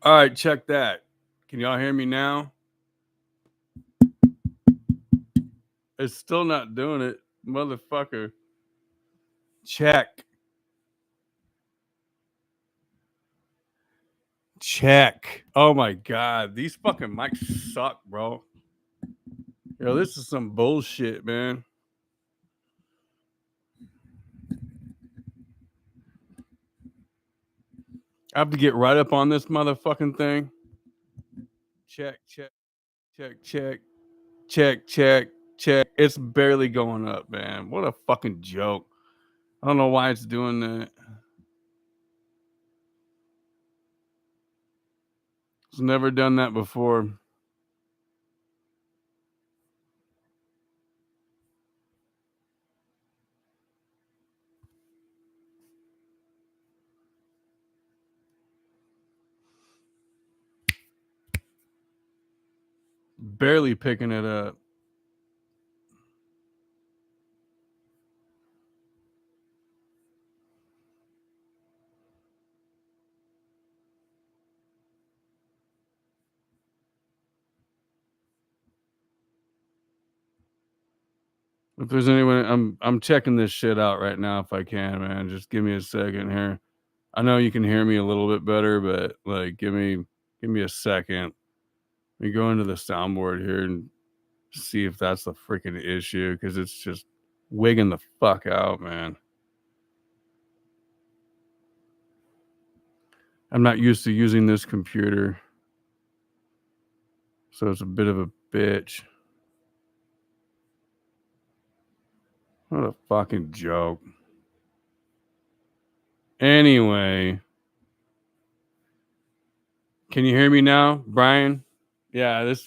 All right, check that. Can y'all hear me now? It's still not doing it, motherfucker. Check. Check. Oh my god, these fucking mics suck, bro. Yo, this is some bullshit, man. I have to get right up on this motherfucking thing. Check, check, check, check, check, check, check. It's barely going up, man. What a fucking joke. I don't know why it's doing that. It's never done that before. Barely picking it up. If there's anyone, I'm checking this shit out right now if I can, man. Just give me a second here. I know you can hear me a little bit better, but like give me a second. Let me go into the soundboard here and see if that's the freaking issue because it's just wigging the fuck out, man. I'm not used to using this computer, so it's a bit of a bitch. What a fucking joke. Anyway, can you hear me now, Brian? Yeah, this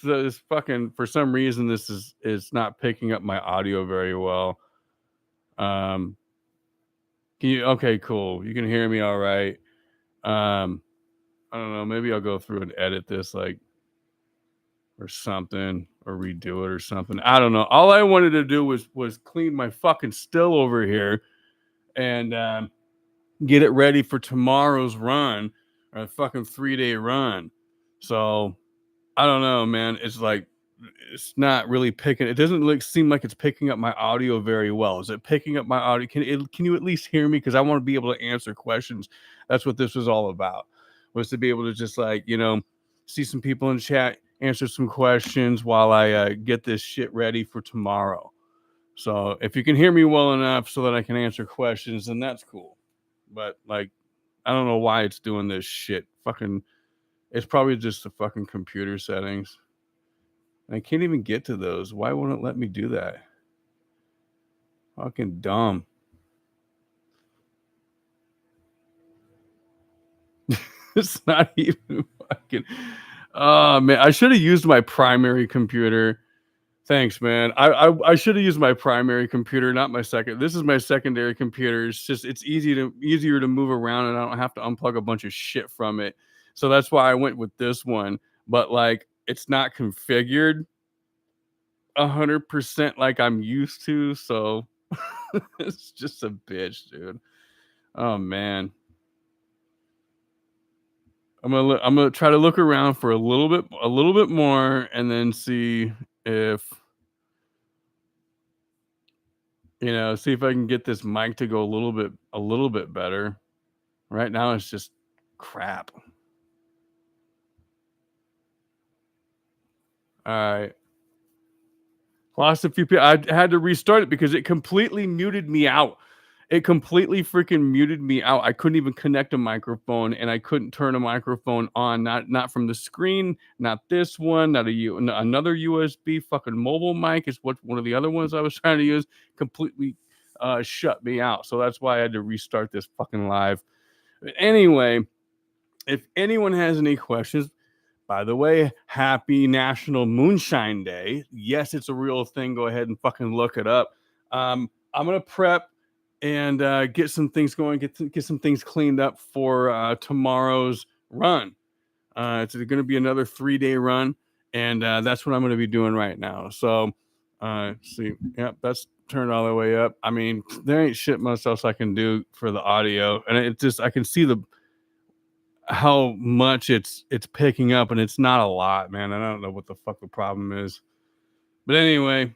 fucking for some reason this is not picking up my audio very well. Can you? Okay, cool. You can hear me all right. I don't know. Maybe I'll go through and edit this like or something or redo it or something. I don't know. All I wanted to do was clean my fucking still over here and get it ready for tomorrow's run or a fucking 3-day run. So I don't know, man. It's like it's not really picking. It doesn't seem like it's picking up my audio very well. Is it picking up my audio? Can you at least hear me? Because I want to be able to answer questions. That's what this was all about. Was to be able to just like see some people in chat, answer some questions while I get this shit ready for tomorrow. So if you can hear me well enough so that I can answer questions, then that's cool. But like, I don't know why it's doing this shit. Fucking, it's probably just the fucking computer settings. I can't even get to those. Why won't it let me do that? Fucking dumb. It's not even fucking. Oh man, I should have used my primary computer. Thanks, man. I should have used my primary computer, not my second. This is my secondary computer. It's just it's easier to move around, and I don't have to unplug a bunch of shit from it. So that's why I went with this one. But like, it's not configured 100% like I'm used to. So it's just a bitch, dude. Oh man. I'm gonna try to look around for a little bit more, and then see if see if I can get this mic to go a little bit better. Right now, it's just crap. All right, lost a few people. I had to restart it because it completely muted me out. It completely freaking muted me out. I couldn't even connect a microphone, and I couldn't turn a microphone on. Not from the screen. Not this one. Not another USB fucking mobile mic is what one of the other ones I was trying to use. Completely shut me out. So that's why I had to restart this fucking live. But anyway, if anyone has any questions, by the way, happy National Moonshine Day. Yes, it's a real thing. Go ahead and fucking look it up. I'm gonna prep and get some things going, get some things cleaned up for tomorrow's run. It's going to be another 3-day run, and that's what I'm going to be doing right now. So, see, yep, that's turned all the way up. I mean, there ain't shit much else I can do for the audio, and it just I can see how much it's picking up, and it's not a lot, man. I don't know what the fuck the problem is. But anyway,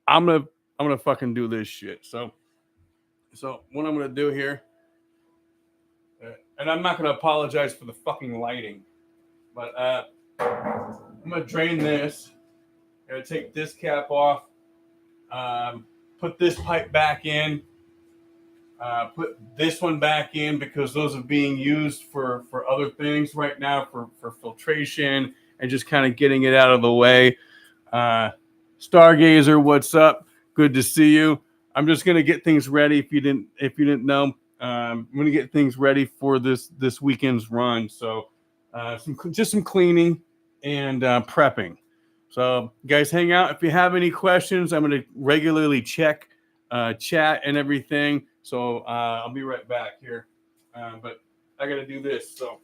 I'm gonna I'm gonna fucking do this shit. So what I'm gonna do here, and I'm not gonna apologize for the fucking lighting, but I'm gonna drain this. I'm gonna take this cap off, put this pipe back in, put this one back in because those are being used for other things right now for filtration and just kind of getting it out of the way. Stargazer, what's up? Good to see you. I'm just gonna get things ready. If you didn't know, I'm gonna get things ready for this weekend's run. So some cleaning and prepping. So guys, hang out. If you have any questions, I'm gonna regularly check chat and everything. So I'll be right back here. But I gotta do this. So.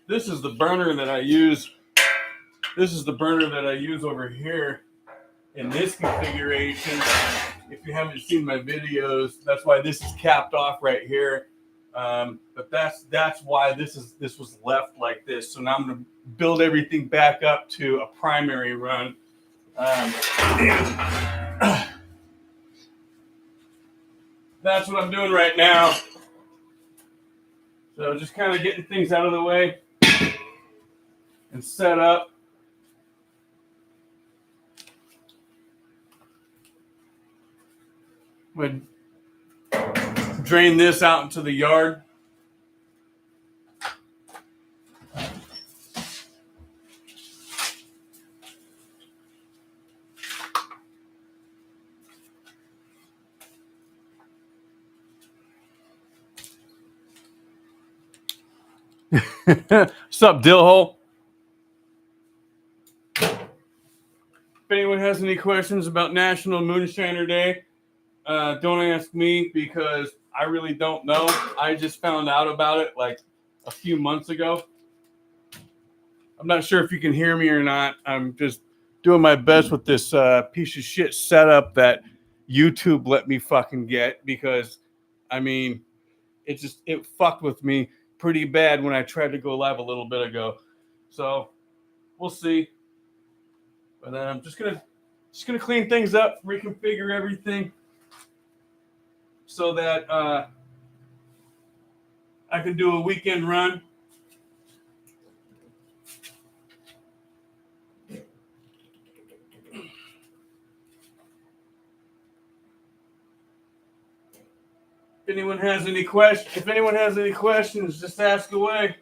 This is the burner that I use. This is the burner that I use over here in this configuration. If you haven't seen my videos, that's why this is capped off right here. But that's why this was left like this. So now I'm gonna build everything back up to a primary run. That's what I'm doing right now. So just kind of getting things out of the way and set up. Would drain this out into the yard. What's up, Dillhole? If anyone has any questions about National Moonshiner Day, don't ask me because I really don't know. I just found out about it like a few months ago. I'm not sure if you can hear me or not. I'm just doing my best with this piece of shit setup that YouTube let me fucking get because, I mean, it fucked with me pretty bad when I tried to go live a little bit ago. So we'll see. But I'm just gonna clean things up, reconfigure everything, so that I can do a weekend run. If anyone has any questions, just ask away.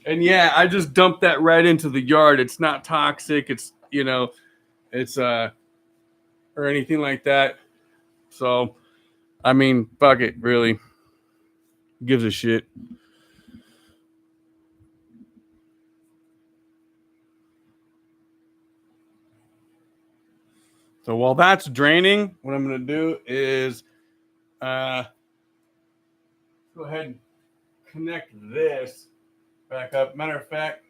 And yeah, I just dumped that right into the yard. It's not toxic. It's it's or anything like that. So I mean, fuck it, really. Gives a shit. So while that's draining, what I'm gonna do is go ahead and connect this back up. Matter of fact,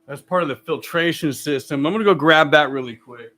that's part of the filtration system. I'm gonna go grab that really quick.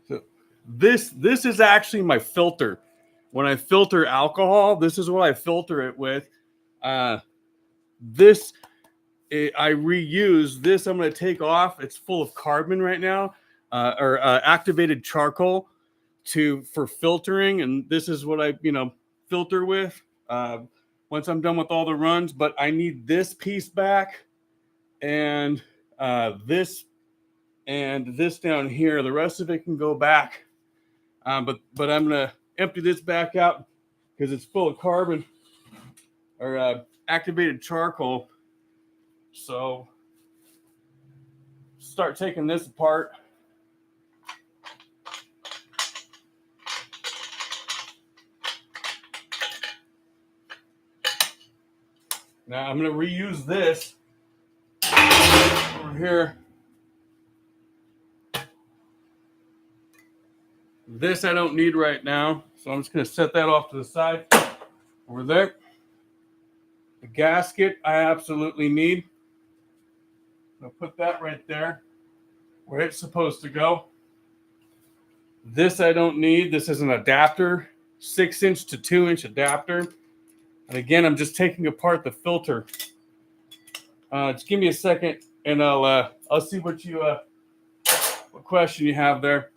So this is actually my filter. When I filter alcohol, this is what I filter it with. This I reuse this. I'm going to take off. It's full of carbon right now, or activated charcoal for filtering, and this is what I filter with. Once I'm done with all the runs, but I need this piece back, and this down here. The rest of it can go back, but I'm gonna empty this back out because it's full of carbon or activated charcoal. So start taking this apart. Now I'm going to reuse this over here. This I don't need right now, so I'm just going to set that off to the side over there. The gasket I absolutely need. I'll put that right there where it's supposed to go. This I don't need. This is an adapter, 6-inch to 2-inch adapter. And again, I'm just taking apart the filter. Just give me a second, and I'll see what question you have there.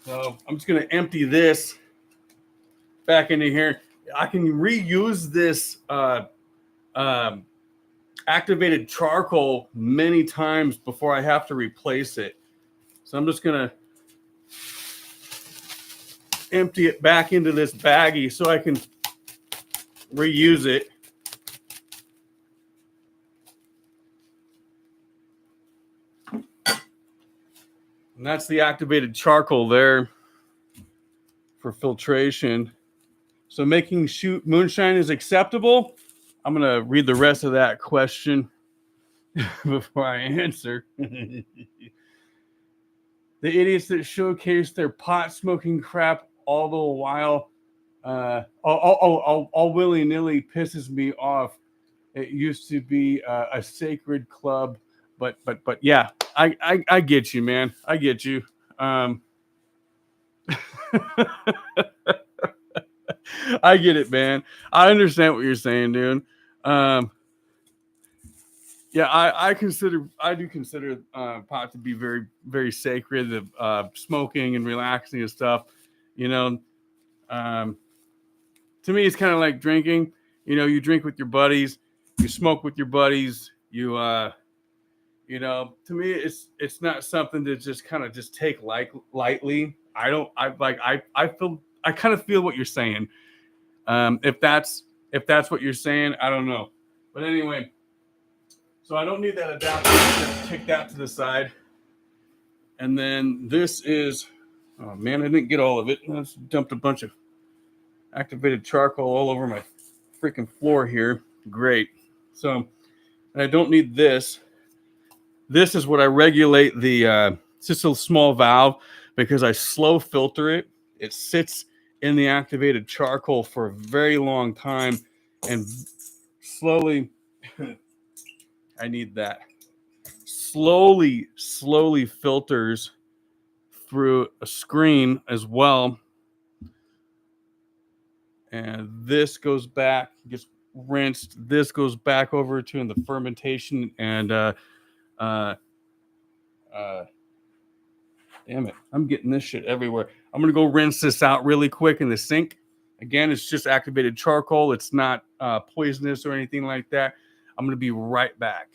So I'm just going to empty this back into here. I can reuse this activated charcoal many times before I have to replace it. So I'm just going to empty it back into this baggie so I can reuse it. And that's the activated charcoal there for filtration. So making moonshine is acceptable. I'm going to read the rest of that question before I answer. The idiots that showcase their pot smoking crap all the while, all willy-nilly pisses me off. It used to be a sacred club, but yeah, I get you, man. I get you. I get it, man. I understand what you're saying, dude. Yeah, I do consider pot to be very, very sacred. Smoking and relaxing and stuff. To me, it's kind of like drinking. You drink with your buddies, you smoke with your buddies. To me, it's not something to just kind of just take lightly. I kind of feel what you're saying. If that's what you're saying, I don't know. But anyway. So I don't need that adapter. Just kick that to the side. And then this is, oh man, I didn't get all of it. I just dumped a bunch of activated charcoal all over my freaking floor here. Great. So I don't need this. This is what I regulate it's just a small valve because I slow filter it. It sits in the activated charcoal for a very long time and slowly... I need that. Slowly filters through a screen as well. And this goes back, gets rinsed. This goes back over to the fermentation and damn it, I'm getting this shit everywhere. I'm gonna go rinse this out really quick in the sink. Again, it's just activated charcoal. It's not poisonous or anything like that. I'm gonna be right back.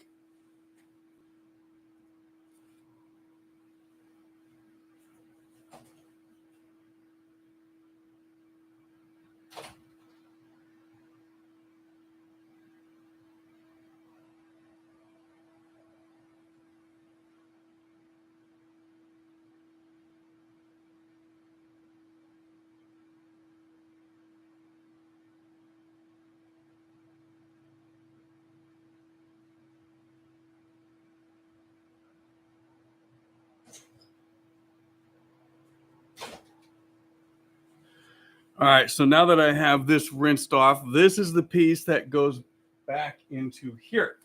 All right, so now that I have this rinsed off, this is the piece that goes back into here.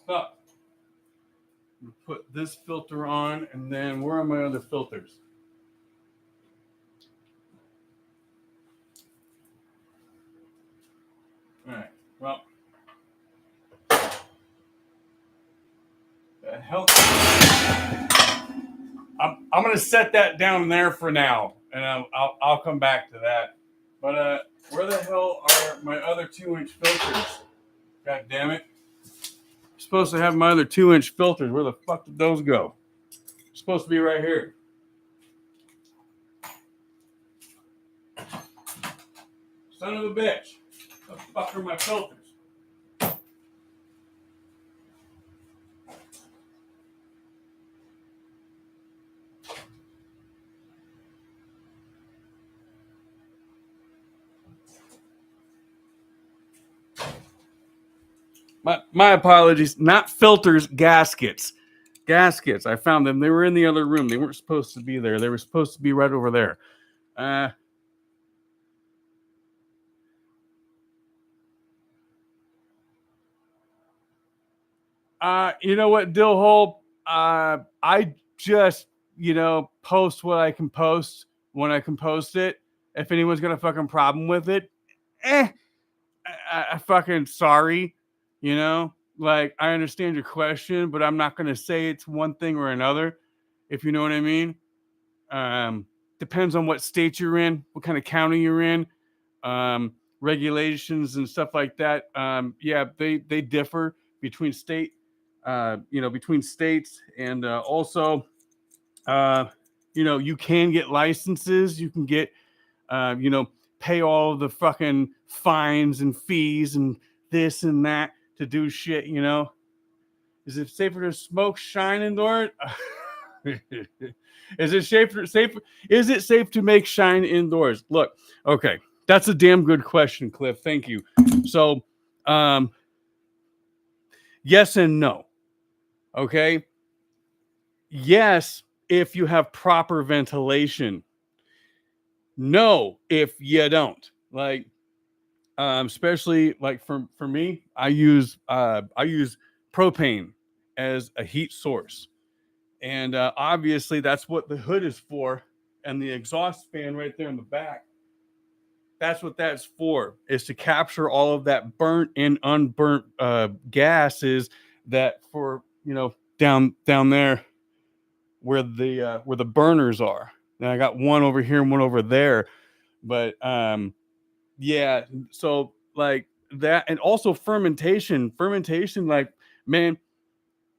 So, put this filter on, and then where are my other filters? All right. Well, the hell. I'm gonna set that down there for now, and I'll come back to that. But where the hell are my other 2-inch filters? God damn it! I'm supposed to have my other 2-inch filters. Where the fuck did those go? They're supposed to be right here. Son of a bitch! Where the fuck are my filters? My apologies. Not filters, gaskets. Gaskets. I found them. They were in the other room. They weren't supposed to be there. They were supposed to be right over there. You know what, Dillhole? I just, post what I can post when I can post it. If anyone's got a fucking problem with it, I fucking sorry. Like, I understand your question, but I'm not going to say it's one thing or another, if you know what I mean. Depends on what state you're in, what kind of county you're in, regulations and stuff like that. Yeah, they differ between between states, and also, you can get licenses. You can get, pay all the fucking fines and fees and this and that to do shit. Is it safer to smoke shine indoors? Is it safe? Is it safe to make shine indoors? Look, okay, that's a damn good question, Cliff. Thank you. So, yes and no. Okay. Yes, if you have proper ventilation. No, if you don't. Like, especially like for me, I use propane as a heat source. And obviously, that's what the hood is for. And the exhaust fan right there in the back, that's what that's for, is to capture all of that burnt and unburnt gases that down there where the burners are. Now I got one over here and one over there. But yeah, so like that, and also fermentation, like, man,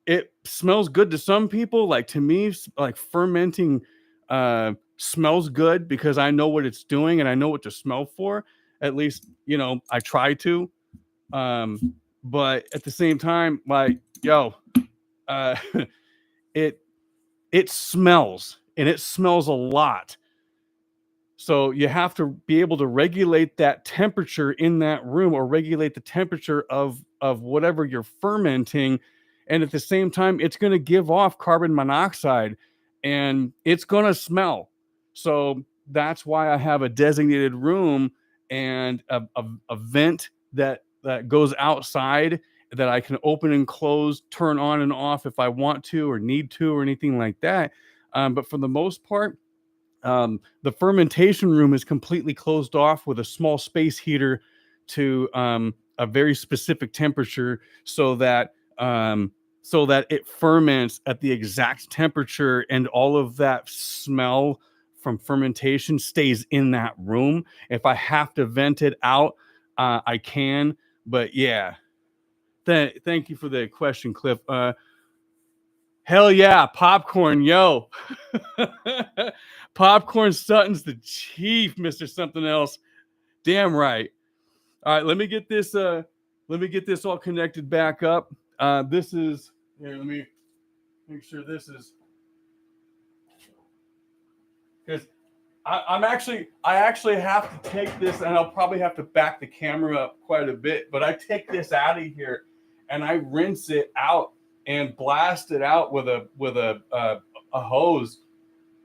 it smells good to some people. Like, to me, like, fermenting smells good because I know what it's doing and I know what to smell for. At least, I try to. But at the same time, like, uh, it smells, and it smells a lot. So you have to be able to regulate that temperature in that room, or regulate the temperature of whatever you're fermenting. And at the same time, it's going to give off carbon monoxide, and it's going to smell. So that's why I have a designated room and a vent that goes outside, that I can open and close, turn on and off if I want to or need to, or anything like that. But for the most part, the fermentation room is completely closed off with a small space heater to a very specific temperature, so that it ferments at the exact temperature, and all of that smell from fermentation stays in that room. If I have to vent it out, I can. But yeah, thank you for the question, Cliff. Hell yeah, popcorn, yo. Popcorn Sutton's the chief, Mr. Something Else. Damn right. All right, let me get this all connected back up. This is here, let me make sure this is, because I actually have to take this, and I'll probably have to back the camera up quite a bit, but I take this out of here and I rinse it out and blast it out with a hose,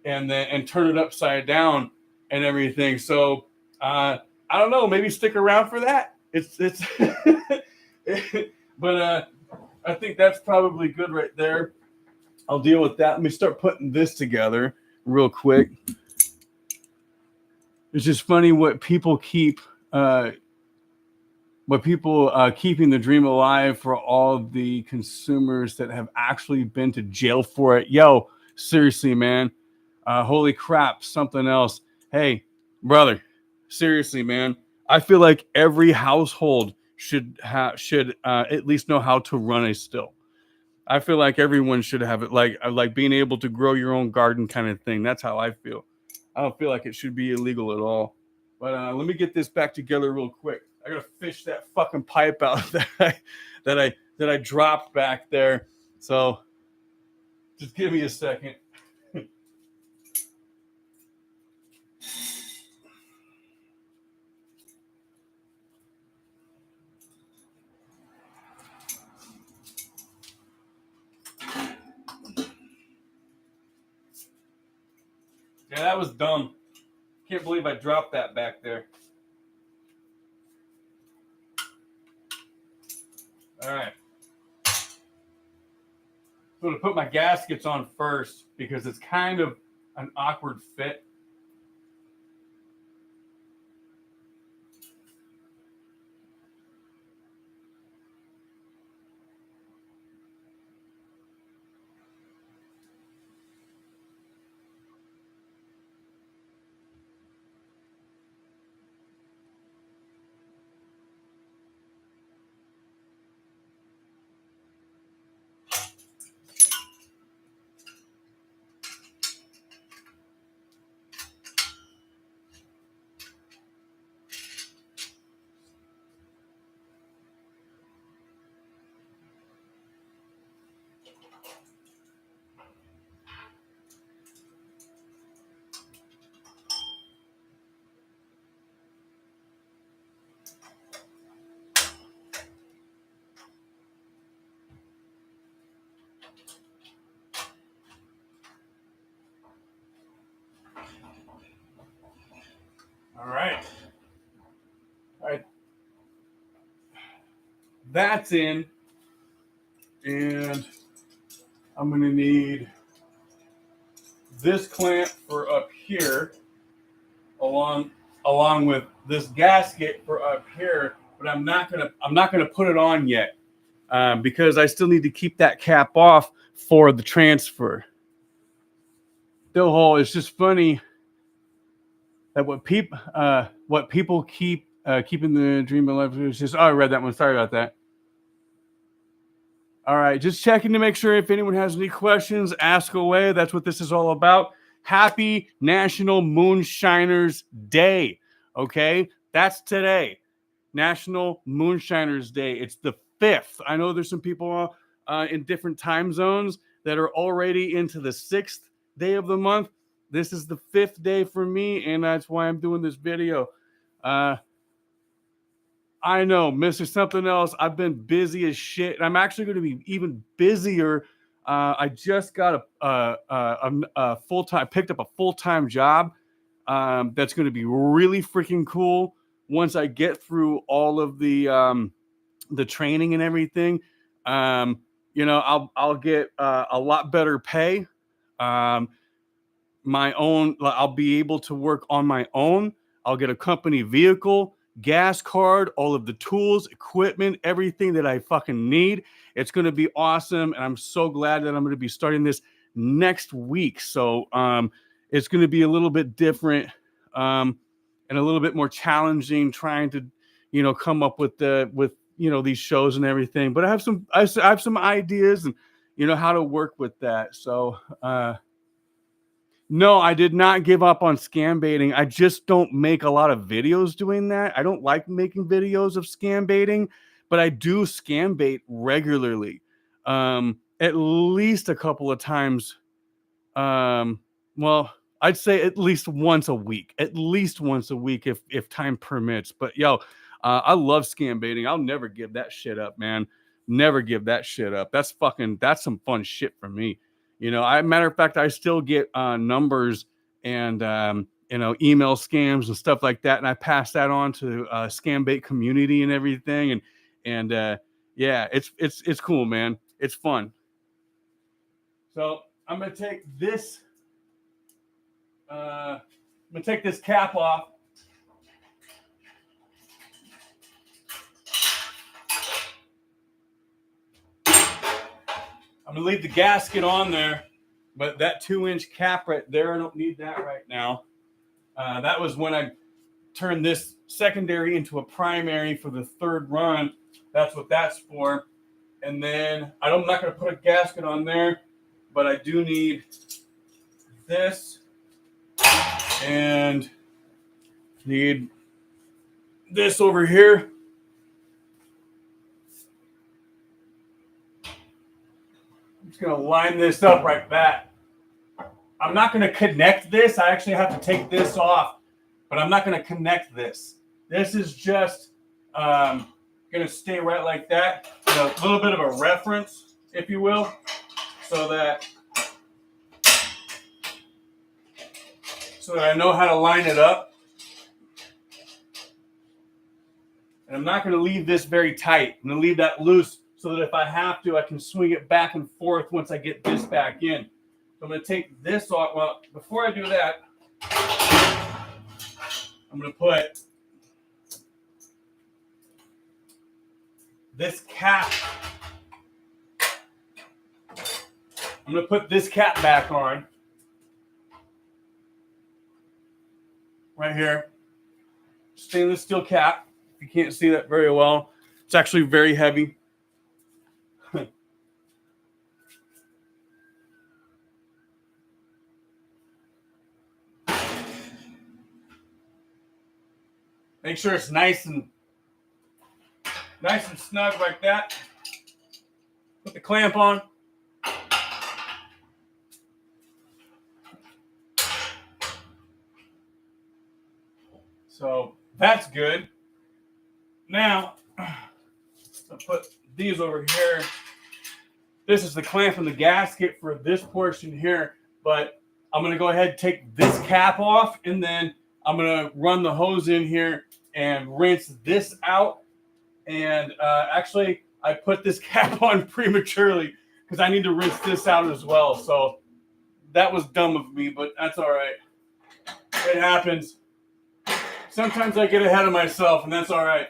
and turn it upside down and everything. So I don't know. Maybe stick around for that. It's but I think that's probably good right there. I'll deal with that. Let me start putting this together real quick. It's just funny what people keep, keeping the dream alive for all the consumers that have actually been to jail for it. Yo, seriously, man. Holy crap, something else. Hey, brother, seriously, man. I feel like every household should at least know how to run a still. I feel like everyone should have it, like being able to grow your own garden kind of thing. That's how I feel. I don't feel like it should be illegal at all. But let me get this back together real quick. I gotta fish that fucking pipe out that I dropped back there. So just give me a second. Yeah, that was dumb. Can't believe I dropped that back there. All right. So to put my gaskets on first because it's kind of an awkward fit. All right. All right. That's in. And I'm going to need this clamp for up here along along with this gasket for up here, but I'm not gonna put it on yet because I still need to keep that cap off for the transfer. Still, hole. It's just funny that what people keep keeping the dream alive. It's just I read that one. Sorry about that. All right, just checking to make sure if anyone has any questions, ask away. That's what this is all about. Happy National Moonshiners Day. Okay, that's today. National Moonshiners Day. It's the 5th. I know there's some people in different time zones that are already into the 6th day of the month. This is the 5th day for me, and that's why I'm doing this video. I know, Mr. Something Else. I've been busy as shit. I'm actually going to be even busier. I just got a full-time, picked up a full-time job that's going to be really freaking cool once I get through all of the training and everything. I'll get a lot better pay. I'll be able to work on my own. I'll get a company vehicle, gas card, all of the tools, equipment, everything that I fucking need. It's going to be awesome. And I'm so glad that I'm going to be starting this next week. So it's going to be a little bit different and a little bit more challenging trying to, come up with these shows and everything. But I have some ideas and, how to work with that. So, no, I did not give up on scam baiting. I just don't make a lot of videos doing that. I don't like making videos of scam baiting, but I do scam bait regularly. At least a couple of times. Well, I'd say at least once a week. At least once a week if time permits. But I love scam baiting. I'll never give that shit up, man. Never give that shit up. That's some fun shit for me. Matter of fact, I still get numbers and email scams and stuff like that. And I pass that on to scam bait community and everything. And yeah, it's cool, man. It's fun. So I'm gonna take this. I'm gonna take this cap off. I'm gonna leave the gasket on there, but that 2-inch cap right there, I don't need that right now. That was when I turned this secondary into a primary for the third run. That's what that's for. And then I'm not gonna put a gasket on there, but I do need this and need this over here. I'm just gonna line this up like that. I'm not gonna connect this. I actually have to take this off, but I'm not gonna connect this. This is just gonna stay right like that. A little bit of a reference, if you will, so that I know how to line it up. And I'm not going to leave this very tight. I'm going to leave that loose so that if I have to, I can swing it back and forth once I get this back in. So I'm going to take this off. Well, before I do that, I'm going to put this cap. I'm going to put this cap back on. Right here. Stainless steel cap. You can't see that very well. It's actually very heavy. Make sure it's nice and snug like that. Put the clamp on. So that's good. Now, I'll put these over here. This is the clamp and the gasket for this portion here, but I'm going to go ahead and take this cap off, and then I'm going to run the hose in here and rinse this out. And actually, I put this cap on prematurely because I need to rinse this out as well. So that was dumb of me, but that's all right. It happens. Sometimes I get ahead of myself, and that's all right.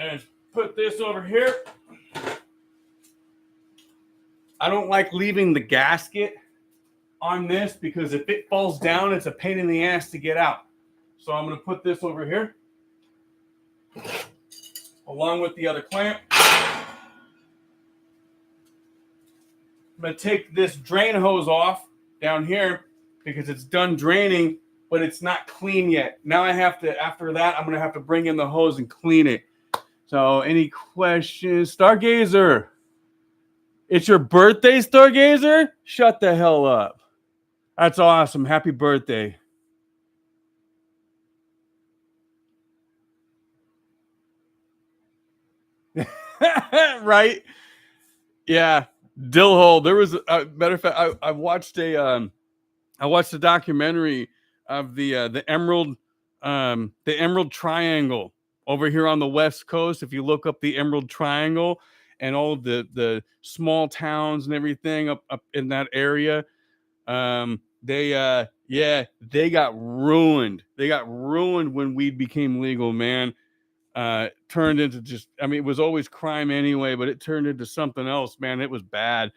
And put this over here. I don't like leaving the gasket on this because if it falls down, it's a pain in the ass to get out. So I'm going to put this over here along with the other clamp. I'm going to take this drain hose off down here because it's done draining, but it's not clean yet. Now I have to, after that, I'm going to have to bring in the hose and clean it. So any questions? Stargazer. It's your birthday, Stargazer? Shut the hell up. That's awesome. Happy birthday. Right? Yeah. Dillhole. There was a matter of fact, I watched a documentary of the Emerald Triangle over here on the West Coast. If you look up the Emerald Triangle and all of the small towns and everything up in that area, they got ruined. They got ruined when weed became legal, man. Turned into just, I mean, it was always crime anyway, but it turned into something else, man. It was bad.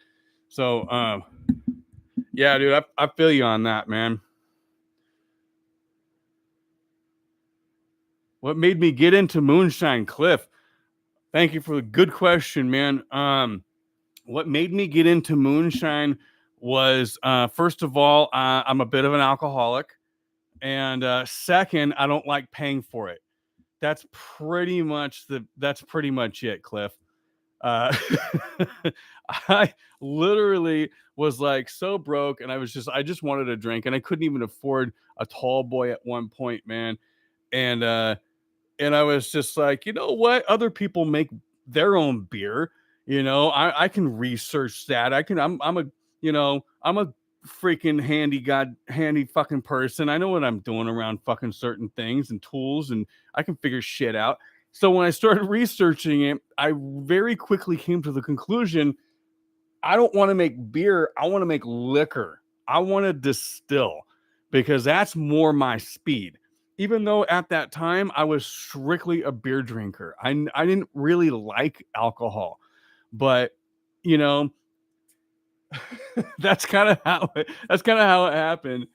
So, yeah, dude, I feel you on that, man. What made me get into moonshine, Cliff? Thank you for the good question, man. What made me get into moonshine was, first of all, I'm a bit of an alcoholic. And second, I don't like paying for it. That's pretty much it, Cliff. I literally was like so broke, and I just wanted a drink, and I couldn't even afford a tall boy at one point, man. And And I was just like, you know what? Other people make their own beer. I can research that. I'm a, I'm a freaking handy fucking person. I know what I'm doing around fucking certain things and tools, and I can figure shit out. So when I started researching it, I very quickly came to the conclusion I don't want to make beer. I want to make liquor. I want to distill because that's more my speed. Even though at that time I was strictly a beer drinker, I didn't really like alcohol, but you know, that's kind of how it happened.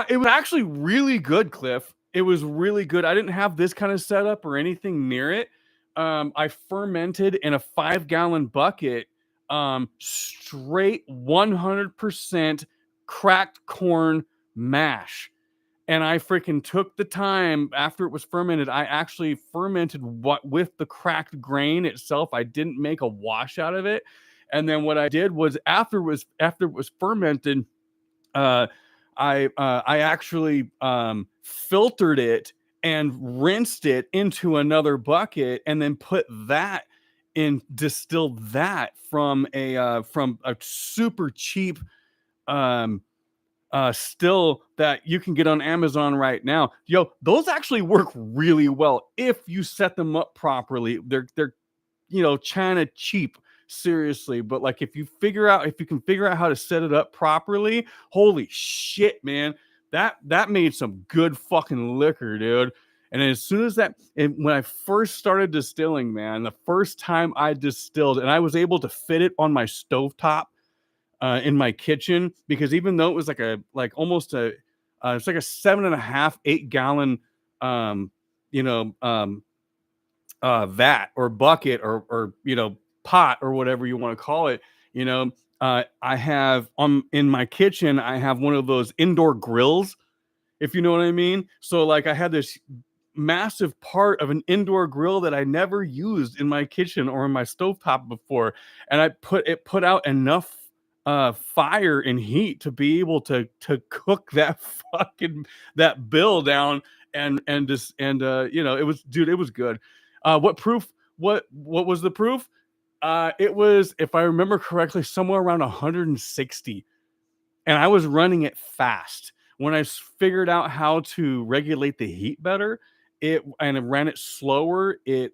It was actually really good, Cliff. It was really good. I didn't have this kind of setup or anything near it. I fermented in a 5-gallon bucket, straight 100% cracked corn mash. And I freaking took the time after it was fermented. I actually fermented what with the cracked grain itself. I didn't make a wash out of it. And then what I did was after it was fermented, uh, I actually filtered it and rinsed it into another bucket, and then put that in distilled that from a super cheap um, still that you can get on Amazon right now. Yo, those actually work really well if you set them up properly. They're China cheap, seriously. But like if you can figure out how to set it up properly, holy shit, man. That made some good fucking liquor, dude. And as soon as when I first started distilling, man, the first time I distilled and I was able to fit it on my stovetop in my kitchen, because even though it was almost it's like a 7.5, 8 gallon, um, you know, um, vat or bucket or pot or whatever you want to call it. I have in my kitchen, I have one of those indoor grills, if you know what I mean. So like I had this massive part of an indoor grill that I never used in my kitchen or in my stovetop before, and put out enough fire and heat to be able to cook that fucking that bill down, and just and it was, dude, it was good. What proof? What was the proof? It was, if I remember correctly, somewhere around 160, and I was running it fast. When I figured out how to regulate the heat better, I ran it slower. It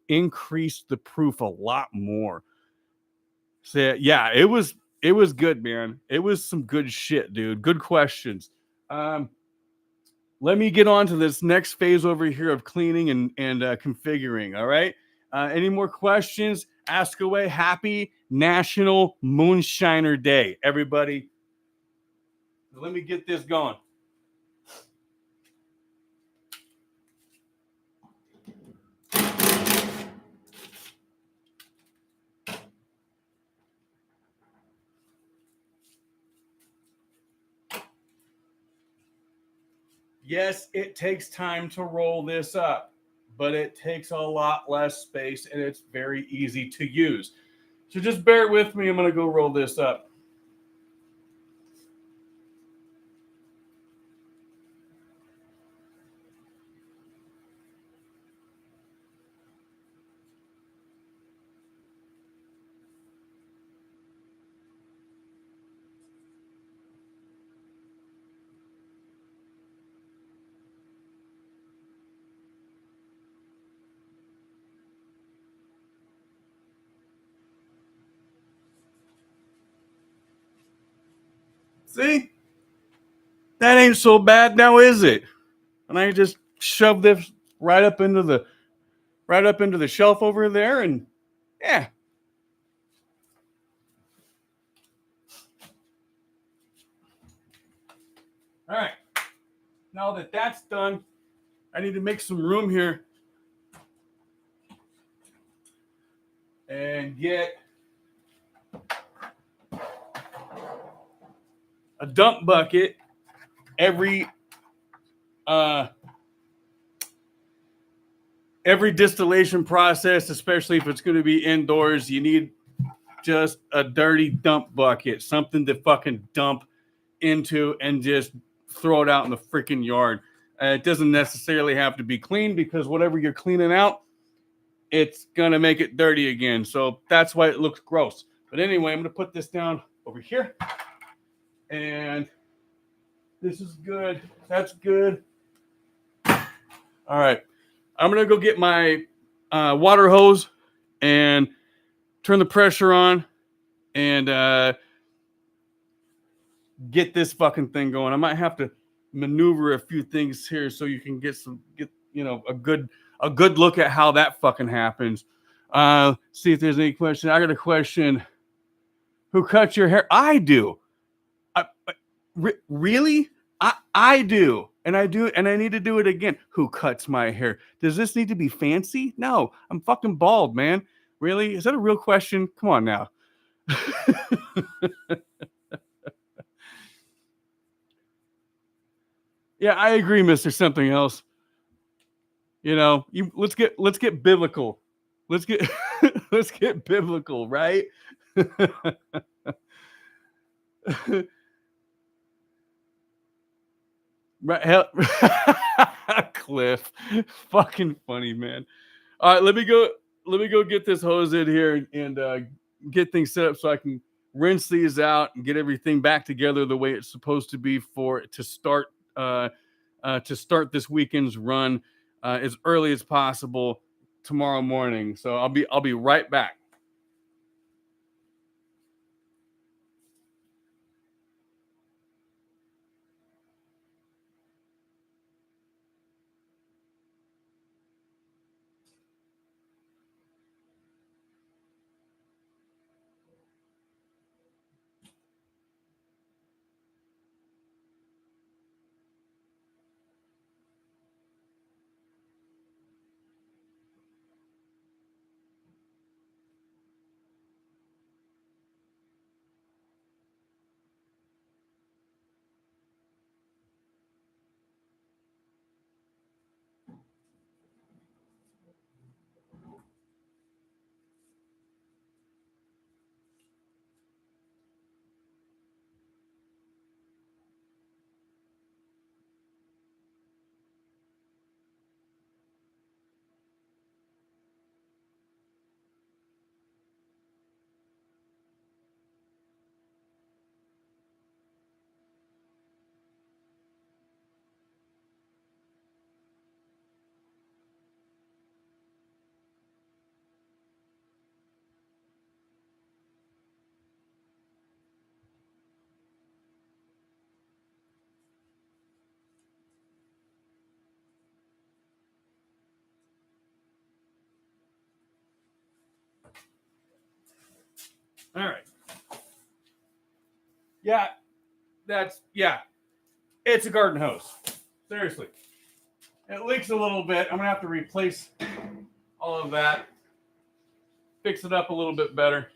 increased the proof a lot more. So yeah, it was good, man. It was some good shit, dude. Good questions. Um, Let me get on to this next phase over here of cleaning and configuring. All right. Any more questions? Ask away. Happy National Moonshiner Day, everybody. Let me get this going. Yes, it takes time to roll this up, but it takes a lot less space and it's very easy to use. So just bear with me. I'm going to go roll this up. See? That ain't so bad now, is it? And I just shove this right up into the shelf over there, and yeah. All right. Now that that's done, I need to make some room here and get a dump bucket. Uh every distillation process, especially if it's going to be indoors, you need just a dirty dump bucket, something to fucking dump into and just throw it out in the freaking yard. It doesn't necessarily have to be clean because whatever you're cleaning out, it's going to make it dirty again. So that's why it looks gross. But anyway, I'm going to put this down over here. And this is good. That's good. All right. I'm going to go get my water hose and turn the pressure on and get this fucking thing going. I might have to maneuver a few things here so you can get a good look at how that fucking happens. See if there's any question. I got a question. Who cuts your hair? I do. Really? I do. And I do, and I need to do it again. Who cuts my hair? Does this need to be fancy? No, I'm fucking bald, man. Really? Is that a real question? Come on now. Yeah, I agree, Mr. Something Else. Let's get biblical. Let's get let's get biblical, right? Right, Cliff, fucking funny, man. All right, let me go get this hose in here and get things set up so I can rinse these out and get everything back together the way it's supposed to be to start this weekend's run as early as possible tomorrow morning. So I'll be right back. All right. Yeah, it's a garden hose. Seriously. It leaks a little bit. I'm going to have to replace all of that. Fix it up a little bit better.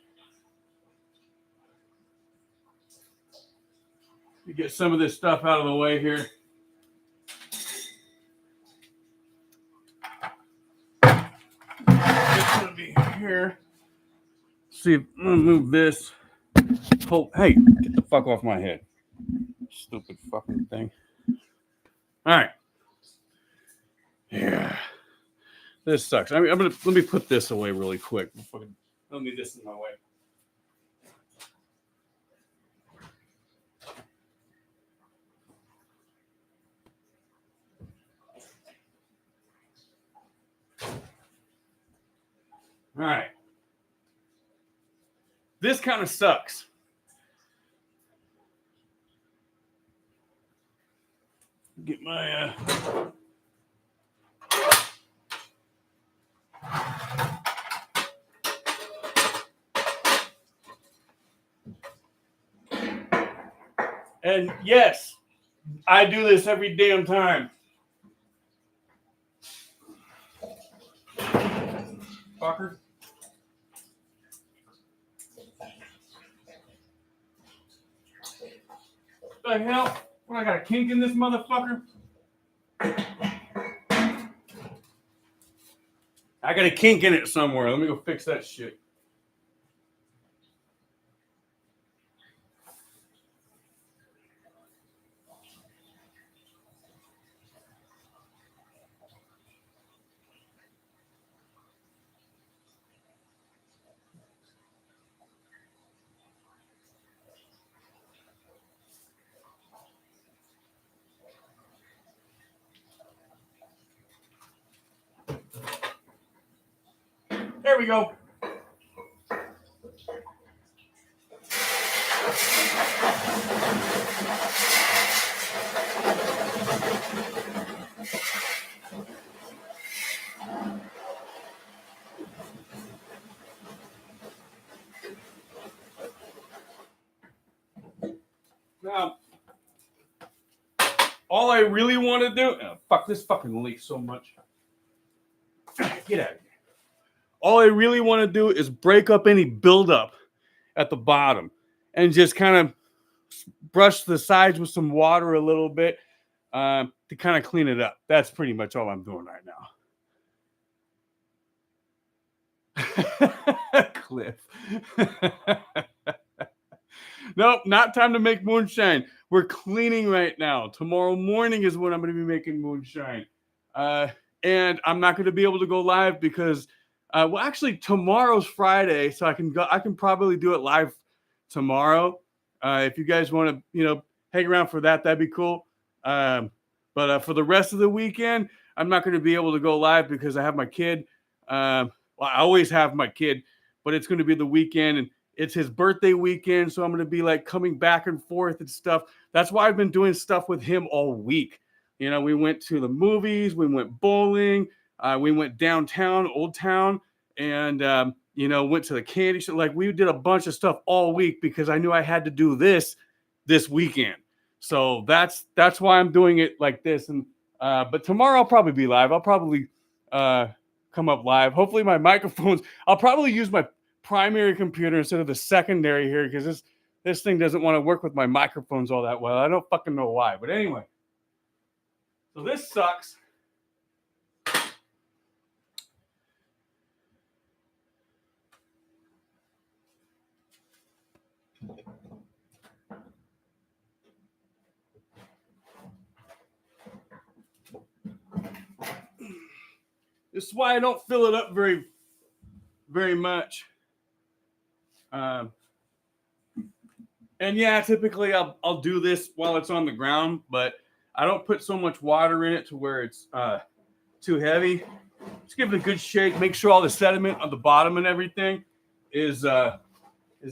You get some of this stuff out of the way here. It's going to be here. See, I'm going to move this. Hey, get the fuck off my head. Stupid fucking thing. All right. Yeah. This sucks. Let me put this away really quick. I don't need this in my way. All right. This kind of sucks. Get my and yes, I do this every damn time. Fucker. What the hell? What, I got a kink in this motherfucker? I got a kink in it somewhere. Let me go fix that shit. There we go. Now, all I really want to do, fuck, this fucking leaks so much. Get out of here. All I really want to do is break up any buildup at the bottom and just kind of brush the sides with some water a little bit to kind of clean it up. That's pretty much all I'm doing right now. Cliff. Nope, not time to make moonshine. We're cleaning right now. Tomorrow morning is when I'm going to be making moonshine. And I'm not going to be able to go live because, well, actually tomorrow's Friday, so I can probably do it live tomorrow. If you guys want to, hang around for that, that'd be cool. But for the rest of the weekend, I'm not going to be able to go live because I have my kid. Well, I always have my kid, but it's going to be the weekend and it's his birthday weekend. So I'm going to be like coming back and forth and stuff. That's why I've been doing stuff with him all week. We went to the movies, we went bowling, we went downtown, Old Town, and, went to the candy shop. Like we did a bunch of stuff all week because I knew I had to do this weekend. So that's why I'm doing it like this. And, but tomorrow I'll probably be live. I'll probably, come up live. Hopefully my microphones, I'll probably use my primary computer instead of the secondary here because this thing doesn't want to work with my microphones all that well. I don't fucking know why, but anyway. So this sucks. This is why I don't fill it up very, very much. And yeah, typically I'll do this while it's on the ground, but I don't put so much water in it to where it's too heavy. Just give it a good shake. Make sure all the sediment on the bottom and everything is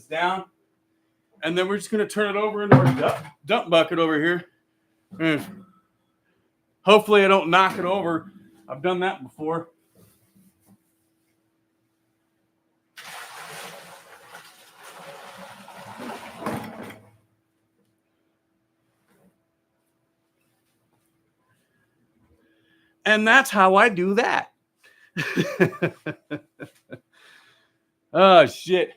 down. And then we're just going to turn it over into our dump bucket over here. And hopefully I don't knock it over. I've done that before. And that's how I do that. Oh, shit.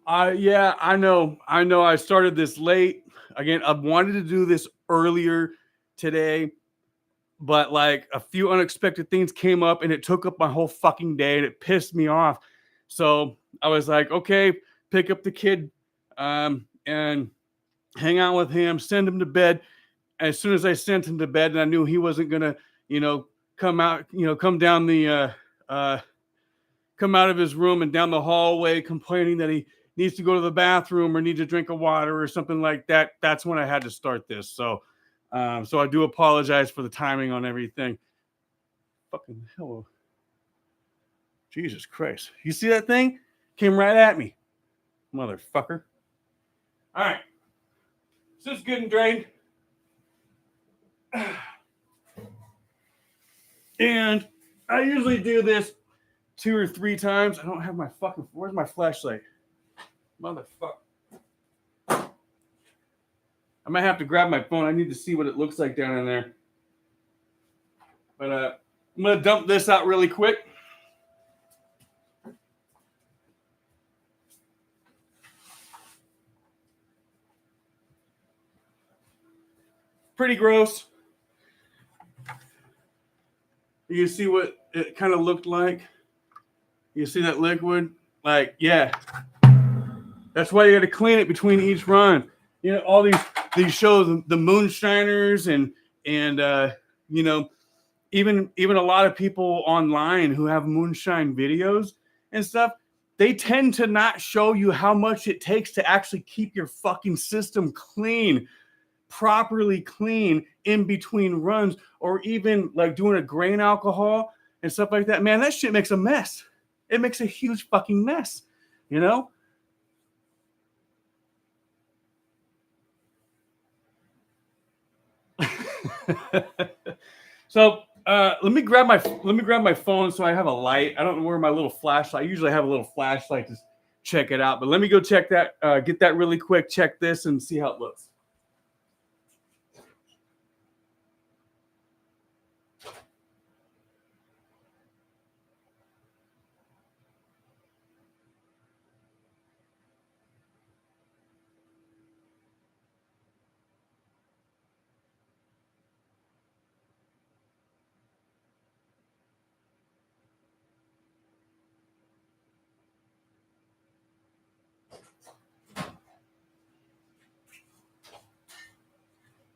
Yeah, I know. I started this late. Again, I wanted to do this earlier today, but like a few unexpected things came up and it took up my whole fucking day and it pissed me off. So I was like, okay, pick up the kid and hang out with him, send him to bed. As soon as I sent him to bed and I knew he wasn't going to, come out, come down come out of his room and down the hallway complaining that he needs to go to the bathroom or needs a drink of water or something like that. That's when I had to start this. So I do apologize for the timing on everything. Fucking hell. Jesus Christ. You see that thing? Came right at me. Motherfucker. All right. So it's good and drained. And I usually do this 2 or 3 times. I don't have my fucking... Where's my flashlight? Motherfucker. I might have to grab my phone. I need to see what it looks like down in there. But I'm going to dump this out really quick. Pretty gross. You see what it kind of looked like? You see that liquid? Like, yeah. That's why you got to clean it between each run. All these shows, the Moonshiners and even a lot of people online who have moonshine videos and stuff, they tend to not show you how much it takes to actually keep your fucking system clean. properly clean in between runs, or even like doing a grain alcohol and stuff like that, man, that shit makes a mess. It makes a huge fucking mess, you know? So let me grab my phone so I have a light. I don't know where my little flashlight. I usually have a little flashlight to check it out, but let me go check that. Get that really quick. Check this and see how it looks.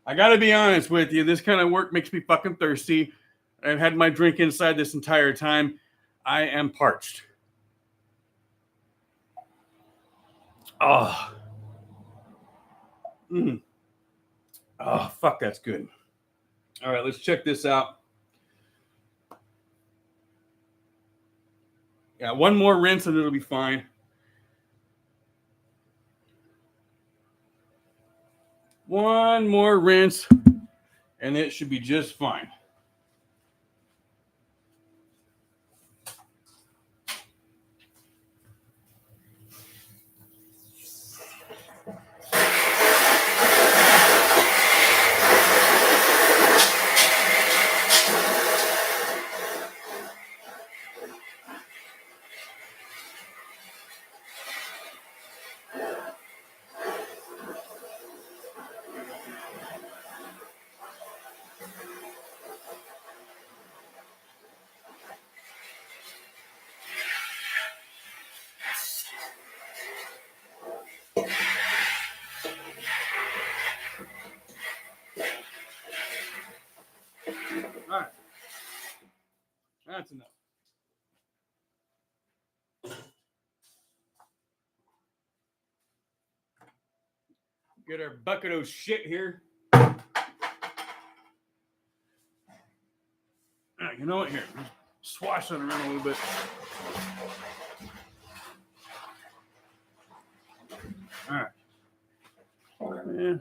I got to be honest with you. This kind of work makes me fucking thirsty. I've had my drink inside this entire time. I am parched. Oh. Mm. Oh, fuck, that's good. All right, let's check this out. Yeah, one more rinse and it'll be fine. One more rinse and it should be just fine. All right, that's enough. Get our bucket of shit here. You know what? Here, swash it around a little bit. All right. Yeah.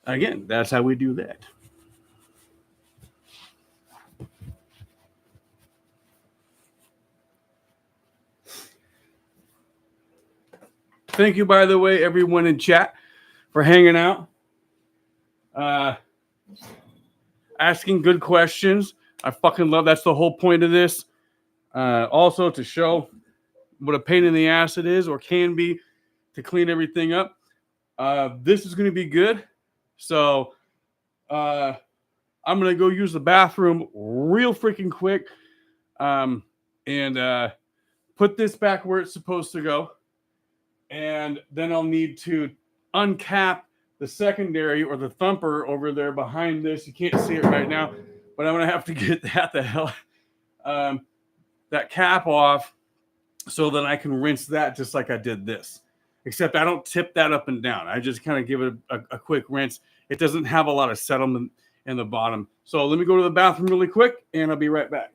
Again, that's how we do that. Thank you, by the way, everyone in chat for hanging out, asking good questions. I fucking love. That's the whole point of this. Also, to show what a pain in the ass it is, or can be, to clean everything up. This is going to be good. So I'm going to go use the bathroom real freaking quick, and put this back where it's supposed to go. And then I'll need to uncap the secondary, or the thumper over there behind this. You can't see it right now, but I'm going to have to get that cap off so that I can rinse that just like I did this. Except I don't tip that up and down. I just kind of give it a quick rinse. It doesn't have a lot of settlement in the bottom. So let me go to the bathroom really quick, and I'll be right back.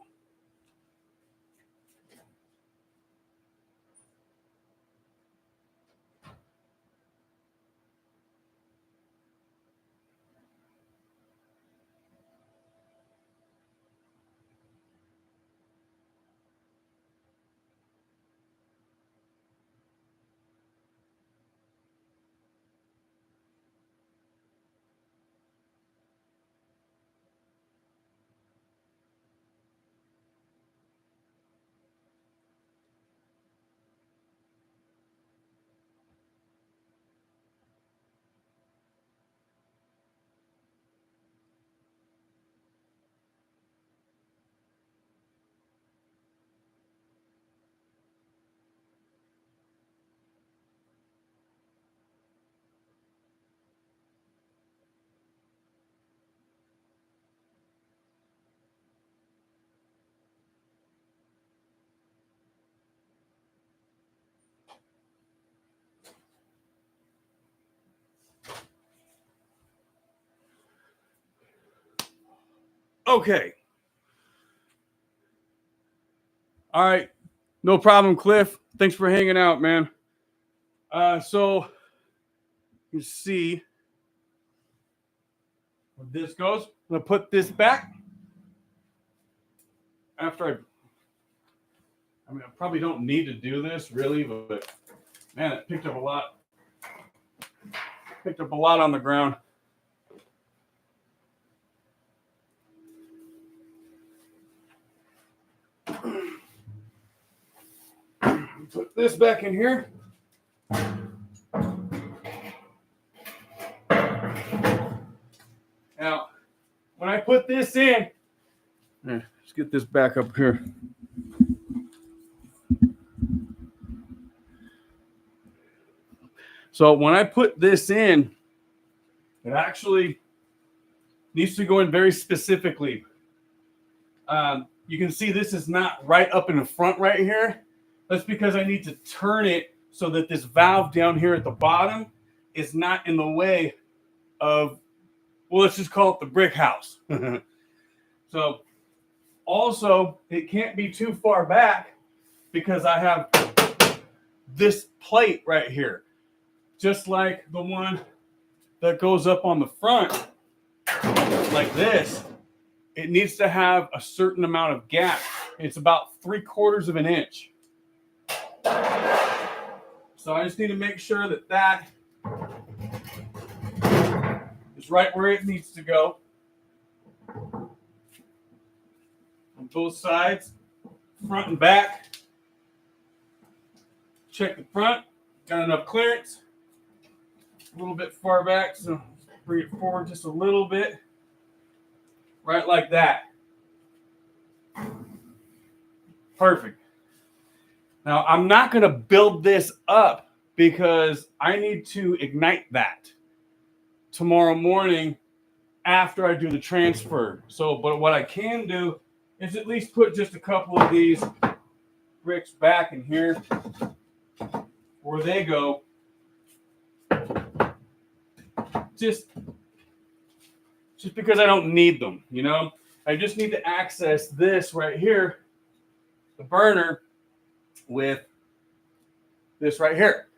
Okay. All right. No problem, Cliff. Thanks for hanging out, man. So you see where this goes. I'm gonna put this back after I mean, I probably don't need to do this really, but man, it picked up a lot. Picked up a lot on the ground. Put this back in here. Now, when I put this in, let's get this back up here. So when I put this in, it actually needs to go in very specifically. You can see this is not right up in the front right here. That's because I need to turn it so that this valve down here at the bottom is not in the way of, well, let's just call it the brick house. So also, it can't be too far back because I have this plate right here. Just like the one that goes up on the front, like this, it needs to have a certain amount of gap. It's about 3/4 of an inch. So I just need to make sure that that is right where it needs to go. On both sides, front and back. Check the front, got enough clearance. A little bit far back, so bring it forward just a little bit. Right like that. Perfect. Now, I'm not going to build this up because I need to ignite that tomorrow morning after I do the transfer. So, but what I can do is at least put just a couple of these bricks back in here where they go. Just because I don't need them, you know? I just need to access this right here, the burner, with this right here.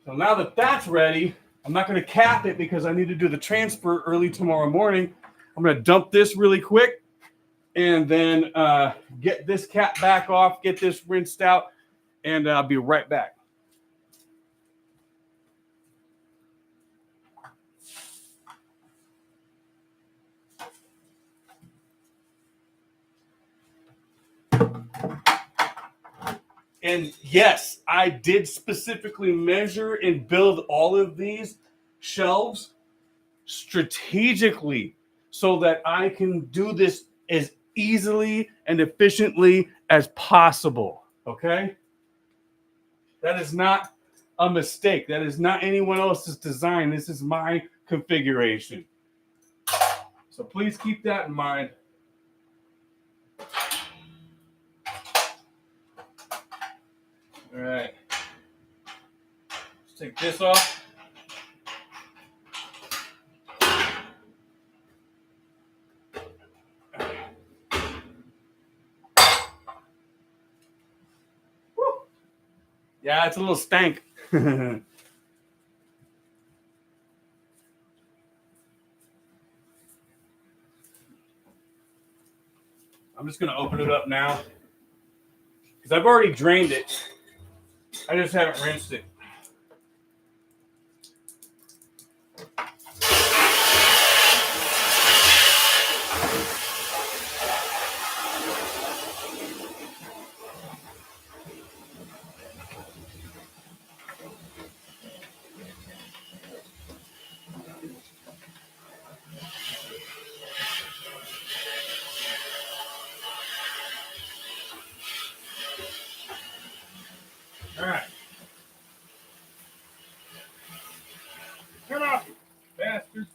So now that that's ready, I'm not going to cap it because I need to do the transfer early tomorrow morning. I'm going to dump this really quick and then get this cap back off, get this rinsed out, and I'll be right back. And yes, I did specifically measure and build all of these shelves strategically so that I can do this as easily and efficiently as possible. Okay? That is not a mistake. That is not anyone else's design. This is my configuration. So please keep that in mind. All right. Let's take this off. Woo. Yeah, it's a little stank. I'm just going to open it up now because I've already drained it. I just haven't rinsed it. All right. Come on, bastard.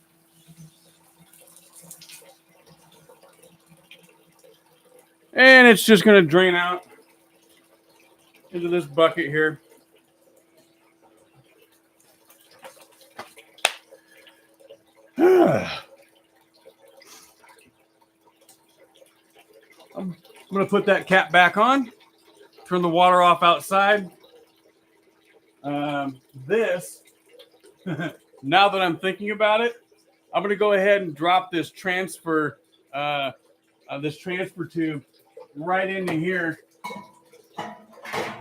And it's just going to drain out into this bucket here. I'm going to put that cap back on, turn the water off outside. This, now that I'm thinking about it, I'm going to go ahead and drop this transfer tube right into here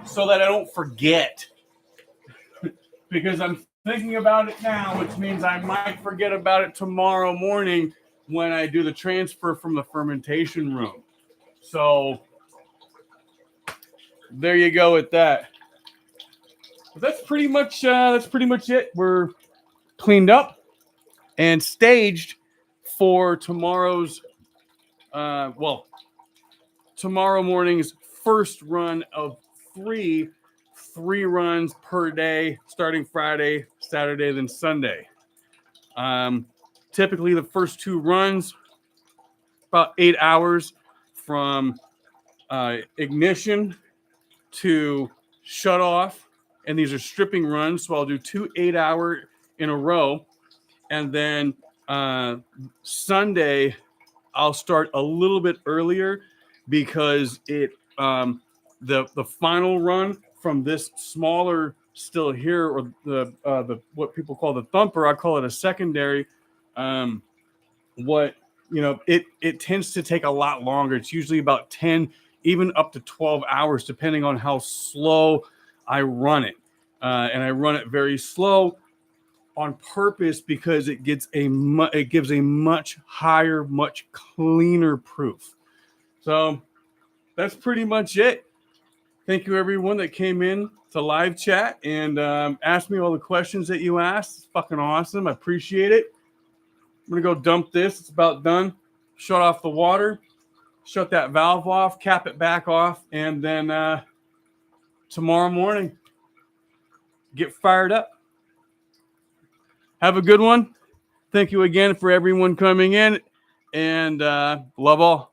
so that I don't forget. Because I'm thinking about it now, which means I might forget about it tomorrow morning when I do the transfer from the fermentation room. So there you go with that. But that's pretty much it. We're cleaned up and staged for tomorrow morning's first run of three runs per day, starting Friday, Saturday, then Sunday. Typically, the first 2 runs, about 8 hours from ignition to shut off, and these are stripping runs. So I'll do 2 8-hour in a row, and then Sunday I'll start a little bit earlier because the final run from this smaller still here, or the what people call the thumper, I call it a secondary. It tends to take a lot longer. It's usually about 10, even up to 12 hours, depending on how slow I run it. And I run it very slow on purpose because it gives a much higher, much cleaner proof. So that's pretty much it. Thank you, everyone that came in to live chat and asked me all the questions that you asked. It's fucking awesome. I appreciate it. I'm going to go dump this. It's about done. Shut off the water. Shut that valve off. Cap it back off. And then tomorrow morning, get fired up. Have a good one. Thank you again for everyone coming in. And love all.